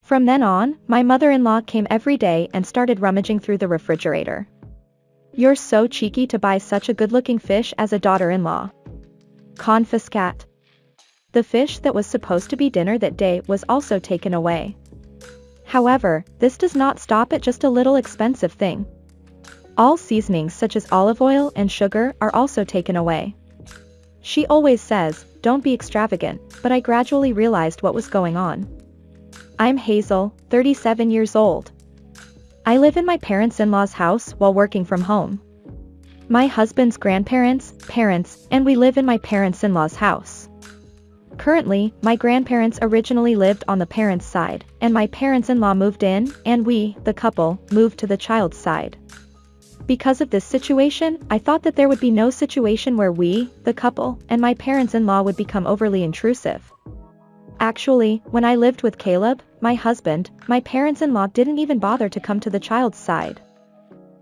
From then on, my mother-in-law came every day and started rummaging through the refrigerator. "You're so cheeky to buy such a good-looking fish as a daughter-in-law." Confiscate. The fish that was supposed to be dinner that day was also taken away. However, this does not stop at just a little expensive thing. All seasonings such as olive oil and sugar are also taken away. She always says, "Don't be extravagant," but I gradually realized what was going on. I'm Hazel, 37 years old. I live in my parents-in-law's house while working from home. My husband's grandparents, parents, and we live in my parents-in-law's house. Currently, my grandparents originally lived on the parents' side, and my parents-in-law moved in, and we, the couple, moved to the child's side. Because of this situation, I thought that there would be no situation where we, the couple, and my parents-in-law would become overly intrusive. Actually, when I lived with Caleb, my husband, my parents-in-law didn't even bother to come to the child's side.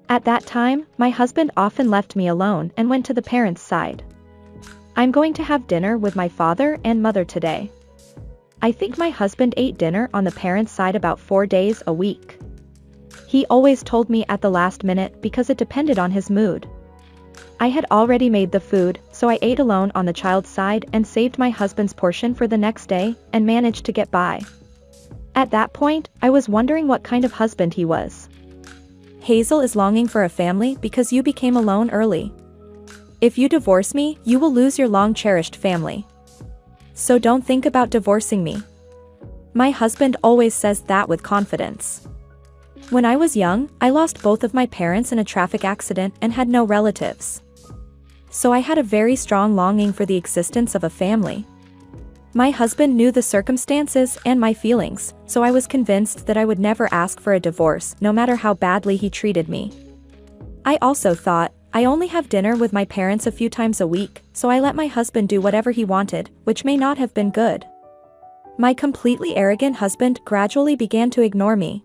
At that time, my husband often left me alone and went to the parents' side. I'm going to have dinner with my father and mother today. I think my husband ate dinner on the parents' side about 4 days a week. He always told me at the last minute because it depended on his mood. I had already made the food, so I ate alone on the child's side and saved my husband's portion for the next day, and managed to get by. At that point, I was wondering what kind of husband he was. Hazel is longing for a family because you became alone early. If you divorce me, you will lose your long-cherished family. So don't think about divorcing me. My husband always says that with confidence. When I was young, I lost both of my parents in a traffic accident and had no relatives. So I had a very strong longing for the existence of a family. My husband knew the circumstances and my feelings, so I was convinced that I would never ask for a divorce no matter how badly he treated me. I also thought, I only have dinner with my parents a few times a week, so I let my husband do whatever he wanted, which may not have been good. My completely arrogant husband gradually began to ignore me.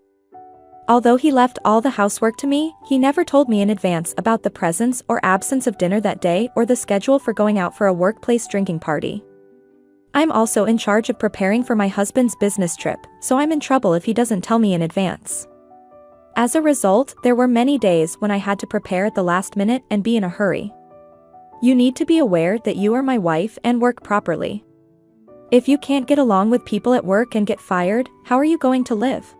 Although he left all the housework to me, he never told me in advance about the presence or absence of dinner that day or the schedule for going out for a workplace drinking party. I'm also in charge of preparing for my husband's business trip, so I'm in trouble if he doesn't tell me in advance. As a result, there were many days when I had to prepare at the last minute and be in a hurry. You need to be aware that you are my wife and work properly. If you can't get along with people at work and get fired, how are you going to live?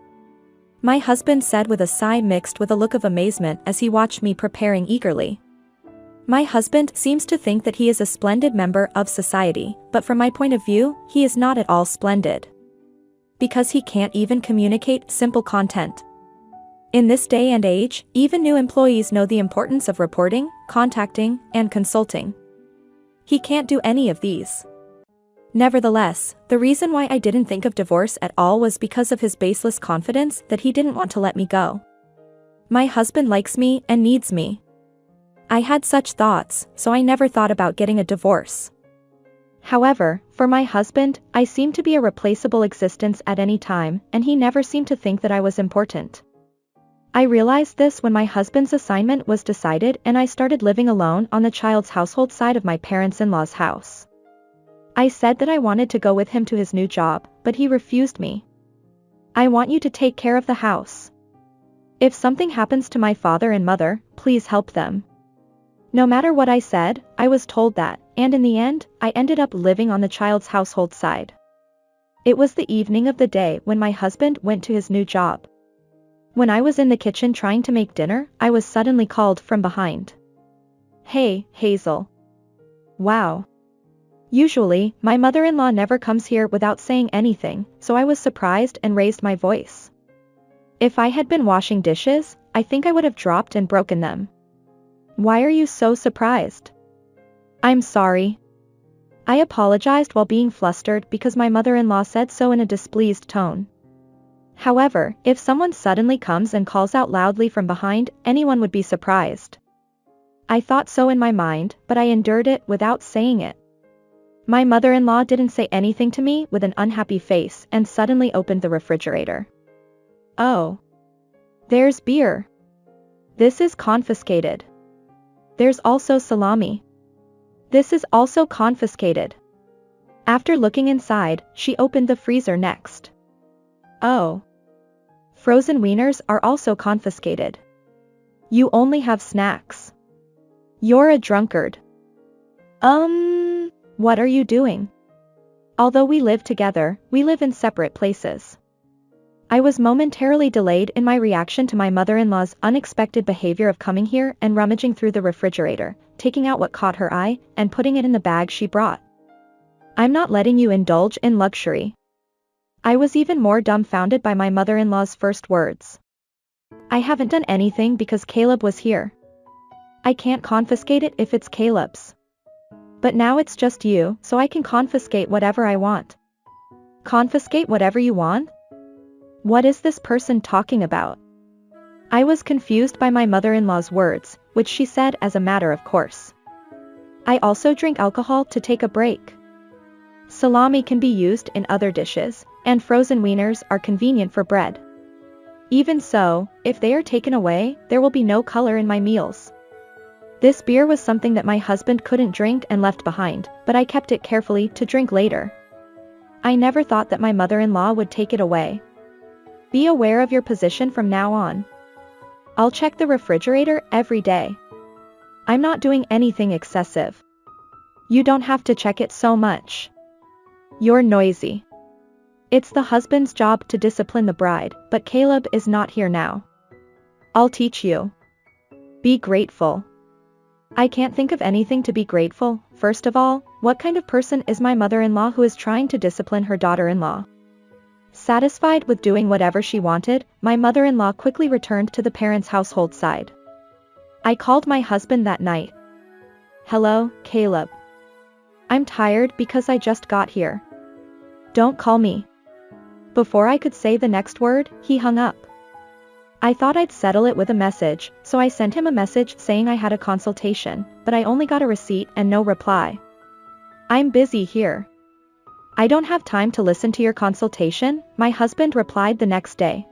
My husband said with a sigh mixed with a look of amazement as he watched me preparing eagerly. My husband seems to think that he is a splendid member of society, but from my point of view, he is not at all splendid. Because he can't even communicate simple content. In this day and age, even new employees know the importance of reporting, contacting, and consulting. He can't do any of these. Nevertheless, the reason why I didn't think of divorce at all was because of his baseless confidence that he didn't want to let me go. My husband likes me and needs me. I had such thoughts, so I never thought about getting a divorce. However, for my husband, I seemed to be a replaceable existence at any time, and he never seemed to think that I was important. I realized this when my husband's assignment was decided and I started living alone on the child's household side of my parents-in-law's house. I said that I wanted to go with him to his new job, but he refused me. "I want you to take care of the house. If something happens to my father and mother, please help them." No matter what I said, I was told that, and in the end, I ended up living on the child's household side. It was the evening of the day when my husband went to his new job. When I was in the kitchen trying to make dinner, I was suddenly called from behind. "Hey, Hazel." Wow. Usually, my mother-in-law never comes here without saying anything, so I was surprised and raised my voice. If I had been washing dishes, I think I would have dropped and broken them. "Why are you so surprised?" "I'm sorry." I apologized while being flustered because my mother-in-law said so in a displeased tone. However, if someone suddenly comes and calls out loudly from behind, anyone would be surprised. I thought so in my mind, but I endured it without saying it. My mother-in-law didn't say anything to me with an unhappy face and suddenly opened the refrigerator. "Oh. There's beer. This is confiscated. There's also salami. This is also confiscated." After looking inside, she opened the freezer next. "Oh. Frozen wieners are also confiscated. You only have snacks. You're a drunkard. What are you doing? Although we live together, we live in separate places. I was momentarily delayed in my reaction to my mother-in-law's unexpected behavior of coming here and rummaging through the refrigerator, taking out what caught her eye, and putting it in the bag she brought. I'm not letting you indulge in luxury. I was even more dumbfounded by my mother-in-law's first words. I haven't done anything because Caleb was here. I can't confiscate it if it's Caleb's. But now it's just you, so I can confiscate whatever I want. Confiscate whatever you want? What is this person talking about? I was confused by my mother-in-law's words, which she said as a matter of course. I also drink alcohol to take a break. Salami can be used in other dishes, and frozen wieners are convenient for bread. Even so, if they are taken away, there will be no color in my meals. This beer was something that my husband couldn't drink and left behind, but I kept it carefully to drink later. I never thought that my mother-in-law would take it away. Be aware of your position from now on. I'll check the refrigerator every day. I'm not doing anything excessive. You don't have to check it so much. You're noisy. It's the husband's job to discipline the bride, but Caleb is not here now. I'll teach you. Be grateful. I can't think of anything to be grateful. First of all, what kind of person is my mother-in-law who is trying to discipline her daughter-in-law? Satisfied with doing whatever she wanted, my mother-in-law quickly returned to the parents' household side. I called my husband that night. Hello, Caleb. I'm tired because I just got here. Don't call me. Before I could say the next word, he hung up. I thought I'd settle it with a message, so I sent him a message saying I had a consultation, but I only got a receipt and no reply. I'm busy here. I don't have time to listen to your consultation, my husband replied the next day.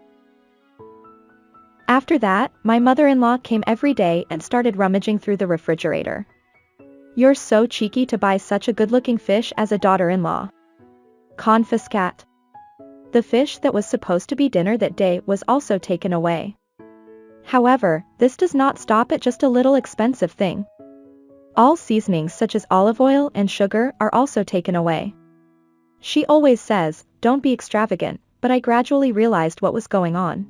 After that, my mother-in-law came every day and started rummaging through the refrigerator. You're so cheeky to buy such a good-looking fish as a daughter-in-law. Confiscate. The fish that was supposed to be dinner that day was also taken away. However, this does not stop at just a little expensive thing. All seasonings such as olive oil and sugar are also taken away. She always says, don't be extravagant, but I gradually realized what was going on.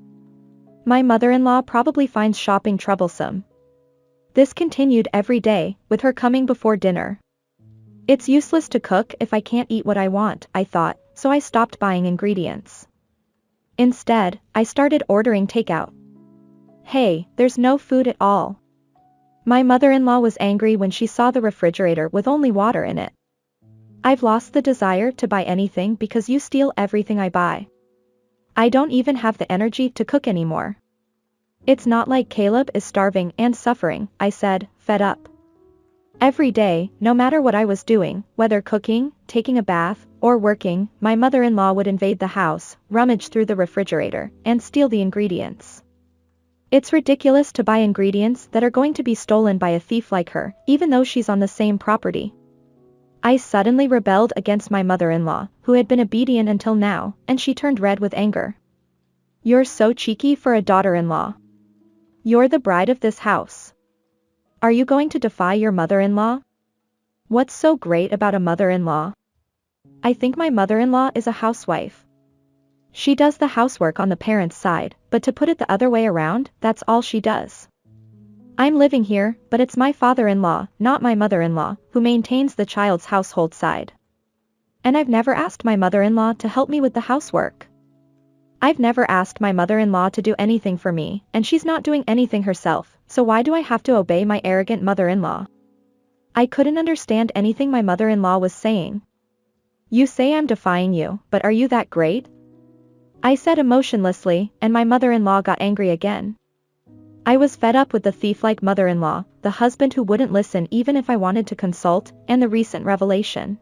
My mother-in-law probably finds shopping troublesome. This continued every day, with her coming before dinner. It's useless to cook if I can't eat what I want, I thought, so I stopped buying ingredients. Instead, I started ordering takeout. Hey, there's no food at all. My mother-in-law was angry when she saw the refrigerator with only water in it. I've lost the desire to buy anything because you steal everything I buy. I don't even have the energy to cook anymore. It's not like Caleb is starving and suffering, I said, fed up. Every day, no matter what I was doing, whether cooking, taking a bath, or working, my mother-in-law would invade the house, rummage through the refrigerator, and steal the ingredients. It's ridiculous to buy ingredients that are going to be stolen by a thief like her, even though she's on the same property. I suddenly rebelled against my mother-in-law, who had been obedient until now, and she turned red with anger. You're so cheeky for a daughter-in-law. You're the bride of this house. Are you going to defy your mother-in-law? What's so great about a mother-in-law? I think my mother-in-law is a housewife. She does the housework on the parents' side, but to put it the other way around, that's all she does. I'm living here, but it's my father-in-law, not my mother-in-law, who maintains the child's household side. And I've never asked my mother-in-law to help me with the housework. I've never asked my mother-in-law to do anything for me, and she's not doing anything herself, so why do I have to obey my arrogant mother-in-law? I couldn't understand anything my mother-in-law was saying. You say I'm defying you, but are you that great? I said emotionlessly, and my mother-in-law got angry again. I was fed up with the thief-like mother-in-law, the husband who wouldn't listen even if I wanted to consult, and the recent revelation.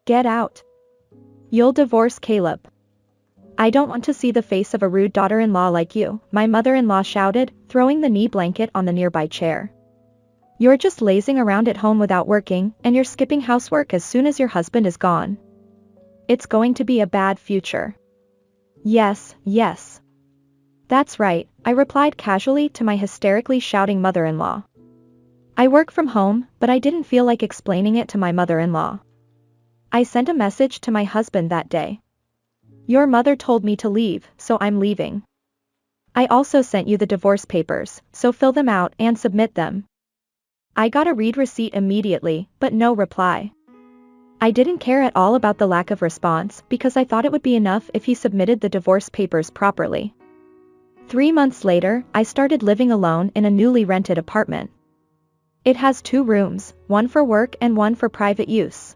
Get out. You'll divorce Caleb. I don't want to see the face of a rude daughter-in-law like you, my mother-in-law shouted, throwing the knee blanket on the nearby chair. You're just lazing around at home without working, and you're skipping housework as soon as your husband is gone. It's going to be a bad future. Yes, yes. That's right, I replied casually to my hysterically shouting mother-in-law. I work from home, but I didn't feel like explaining it to my mother-in-law. I sent a message to my husband that day. Your mother told me to leave, so I'm leaving. I also sent you the divorce papers, so fill them out and submit them. I got a read receipt immediately, but no reply. I didn't care at all about the lack of response because I thought it would be enough if he submitted the divorce papers properly. 3 months later, I started living alone in a newly rented apartment. It has 2 rooms, one for work and one for private use.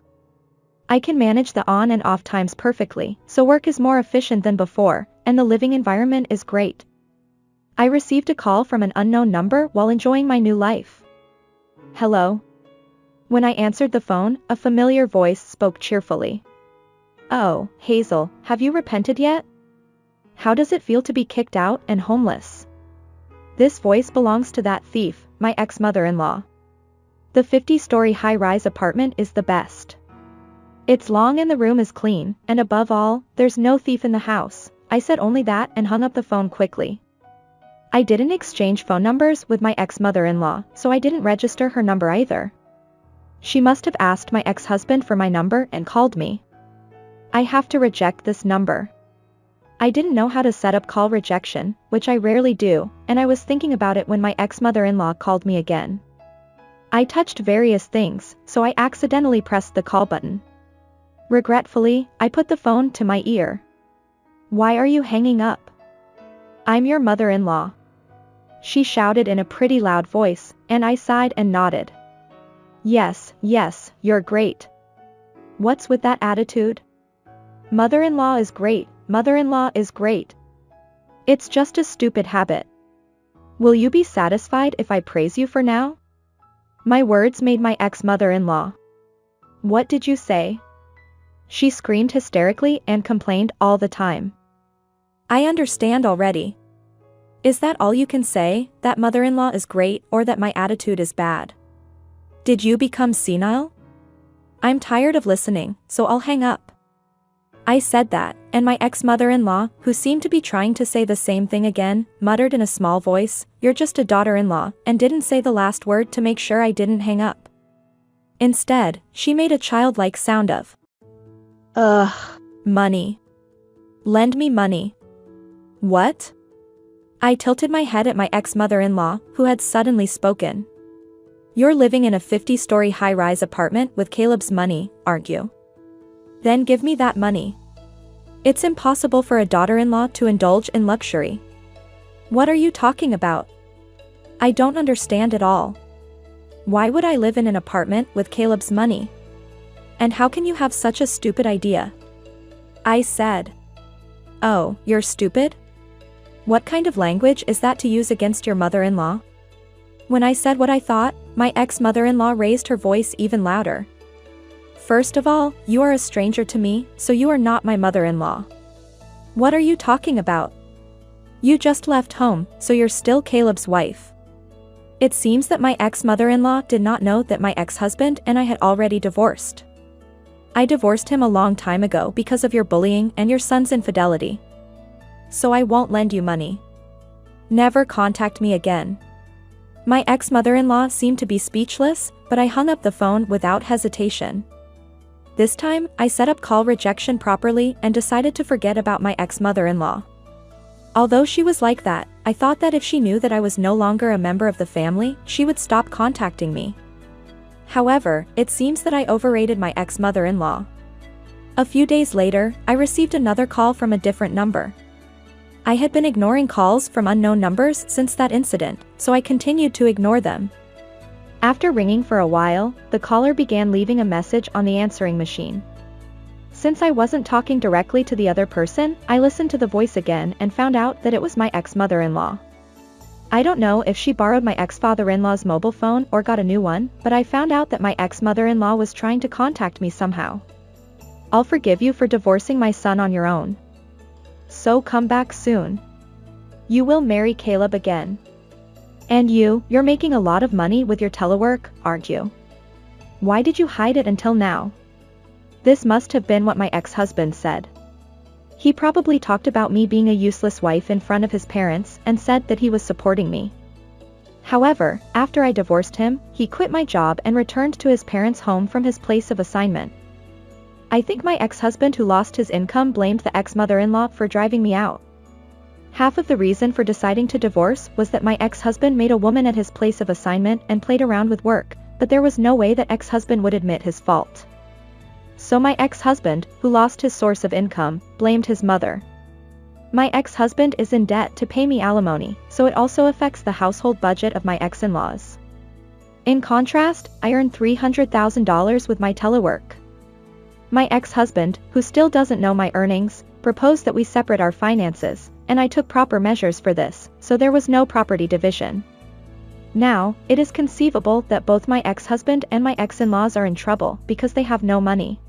I can manage the on and off times perfectly, so work is more efficient than before, and the living environment is great. I received a call from an unknown number while enjoying my new life. Hello? When I answered the phone, a familiar voice spoke cheerfully. Oh, Hazel, have you repented yet? How does it feel to be kicked out and homeless? This voice belongs to that thief, my ex-mother-in-law. The 50-story high-rise apartment is the best. It's long and the room is clean, and above all, there's no thief in the house. I said only that and hung up the phone quickly. I didn't exchange phone numbers with my ex-mother-in-law, so I didn't register her number either. She must have asked my ex-husband for my number and called me. I have to reject this number. I didn't know how to set up call rejection, which I rarely do, and I was thinking about it when my ex-mother-in-law called me again. I touched various things, so I accidentally pressed the call button. Regretfully, I put the phone to my ear. Why are you hanging up? I'm your mother-in-law. She shouted in a pretty loud voice, and I sighed and nodded. Yes, you're great. What's with that attitude? Mother-in-law is great, mother-in-law is great. It's just a stupid habit. Will you be satisfied if I praise you for now? My words made my ex-mother-in-law. What did you say? She screamed hysterically and complained all the time. I understand already. Is that all you can say, that mother-in-law is great or that my attitude is bad? Did you become senile? I'm tired of listening, so I'll hang up. I said that, and my ex-mother-in-law, who seemed to be trying to say the same thing again, muttered in a small voice, "You're just a daughter-in-law," and didn't say the last word to make sure I didn't hang up. Instead, she made a childlike sound of, "Ugh, money. Lend me money." What? I tilted my head at my ex-mother-in-law, who had suddenly spoken. You're living in a 50-story high-rise apartment with Caleb's money, aren't you? Then give me that money. It's impossible for a daughter-in-law to indulge in luxury. What are you talking about? I don't understand at all. Why would I live in an apartment with Caleb's money? And how can you have such a stupid idea? I said. Oh, you're stupid? What kind of language is that to use against your mother-in-law? When I said what I thought, my ex-mother-in-law raised her voice even louder. First of all, you are a stranger to me, so you are not my mother-in-law. What are you talking about? You just left home, so you're still Caleb's wife. It seems that my ex-mother-in-law did not know that my ex-husband and I had already divorced. I divorced him a long time ago because of your bullying and your son's infidelity. So I won't lend you money. Never contact me again. My ex-mother-in-law seemed to be speechless, but I hung up the phone without hesitation. This time, I set up call rejection properly and decided to forget about my ex-mother-in-law. Although she was like that, I thought that if she knew that I was no longer a member of the family, she would stop contacting me. However, it seems that I overrated my ex-mother-in-law. A few days later, I received another call from a different number. I had been ignoring calls from unknown numbers since that incident, so I continued to ignore them. After ringing for a while, the caller began leaving a message on the answering machine. Since I wasn't talking directly to the other person, I listened to the voice again and found out that it was my ex-mother-in-law. I don't know if she borrowed my ex-father-in-law's mobile phone or got a new one, but I found out that my ex-mother-in-law was trying to contact me somehow. I'll forgive you for divorcing my son on your own. So come back soon. You will marry Caleb again. And you're making a lot of money with your telework, aren't you? Why did you hide it until now? This must have been what my ex-husband said. He probably talked about me being a useless wife in front of his parents and said that he was supporting me. However, after I divorced him, he quit my job and returned to his parents' home from his place of assignment. I think my ex-husband who lost his income blamed the ex-mother-in-law for driving me out. Half of the reason for deciding to divorce was that my ex-husband made a woman at his place of assignment and played around with work, but there was no way that ex-husband would admit his fault. So my ex-husband, who lost his source of income, blamed his mother. My ex-husband is in debt to pay me alimony, so it also affects the household budget of my ex-in-laws. In contrast, I earn $300,000 with my telework. My ex-husband, who still doesn't know my earnings, proposed that we separate our finances, and I took proper measures for this, so there was no property division. Now, it is conceivable that both my ex-husband and my ex-in-laws are in trouble because they have no money.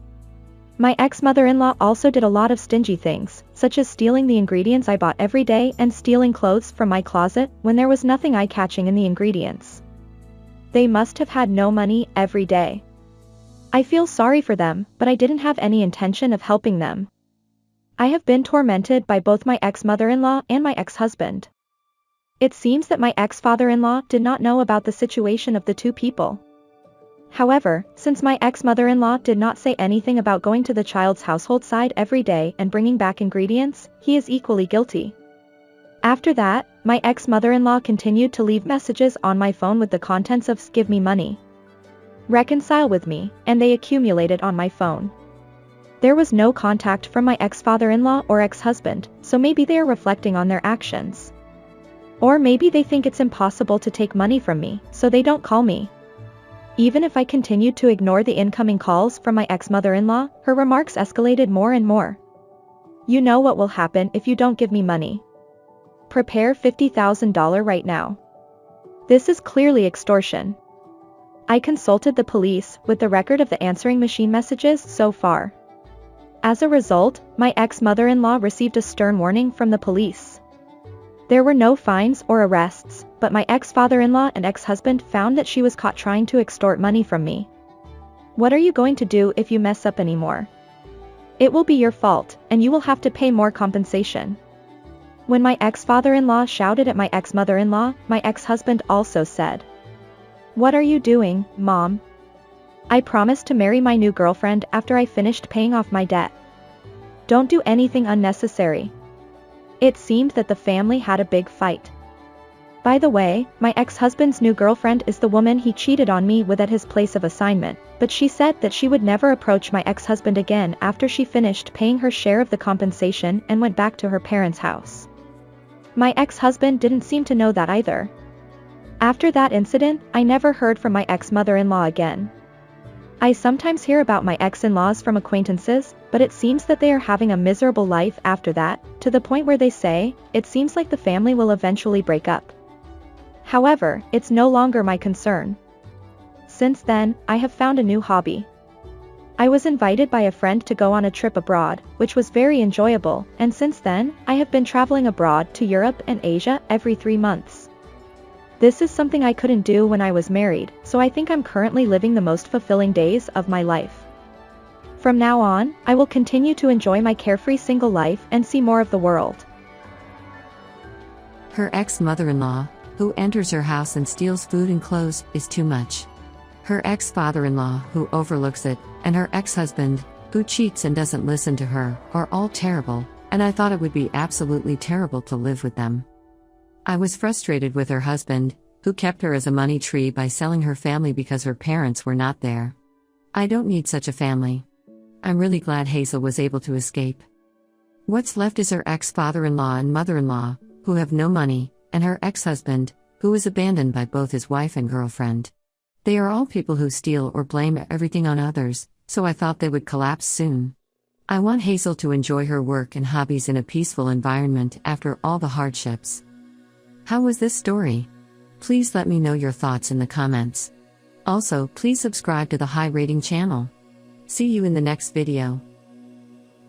My ex-mother-in-law also did a lot of stingy things, such as stealing the ingredients I bought every day and stealing clothes from my closet when there was nothing eye-catching in the ingredients. They must have had no money every day. I feel sorry for them, but I didn't have any intention of helping them. I have been tormented by both my ex-mother-in-law and my ex-husband. It seems that my ex-father-in-law did not know about the situation of the two people. However, since my ex-mother-in-law did not say anything about going to the child's household side every day and bringing back ingredients, he is equally guilty. After that, my ex-mother-in-law continued to leave messages on my phone with the contents of "give me money," "reconcile with me," and they accumulated on my phone. There was no contact from my ex-father-in-law or ex-husband, so maybe they are reflecting on their actions. Or maybe they think it's impossible to take money from me, so they don't call me. Even if I continued to ignore the incoming calls from my ex-mother-in-law, her remarks escalated more and more. "You know what will happen if you don't give me money. Prepare $50,000 right now. This is clearly extortion." I consulted the police with the record of the answering machine messages so far. As a result, my ex-mother-in-law received a stern warning from the police. There were no fines or arrests, but my ex-father-in-law and ex-husband found that she was caught trying to extort money from me. What are you going to do if you mess up anymore? It will be your fault, and you will have to pay more compensation. When my ex-father-in-law shouted at my ex-mother-in-law, my ex-husband also said, "What are you doing, Mom? I promised to marry my new girlfriend after I finished paying off my debt. Don't do anything unnecessary." It seemed that the family had a big fight. By the way, my ex-husband's new girlfriend is the woman he cheated on me with at his place of assignment, but she said that she would never approach my ex-husband again after she finished paying her share of the compensation and went back to her parents' house. My ex-husband didn't seem to know that either. After that incident, I never heard from my ex-mother-in-law again. I sometimes hear about my ex-in-laws from acquaintances, but it seems that they are having a miserable life after that, to the point where they say, it seems like the family will eventually break up. However, it's no longer my concern. Since then, I have found a new hobby. I was invited by a friend to go on a trip abroad, which was very enjoyable, and since then, I have been traveling abroad to Europe and Asia every 3 months. This is something I couldn't do when I was married, so I think I'm currently living the most fulfilling days of my life. From now on, I will continue to enjoy my carefree single life and see more of the world. Her ex-mother-in-law, who enters her house and steals food and clothes, is too much. Her ex-father-in-law, who overlooks it, and her ex-husband, who cheats and doesn't listen to her, are all terrible, and I thought it would be absolutely terrible to live with them. I was frustrated with her husband, who kept her as a money tree by selling her family because her parents were not there. I don't need such a family. I'm really glad Hazel was able to escape. What's left is her ex-father-in-law and mother-in-law, who have no money, and her ex-husband, who is abandoned by both his wife and girlfriend. They are all people who steal or blame everything on others, so I thought they would collapse soon. I want Hazel to enjoy her work and hobbies in a peaceful environment after all the hardships. How was this story? Please let me know your thoughts in the comments. Also, please subscribe to the High Rating channel. See you in the next video.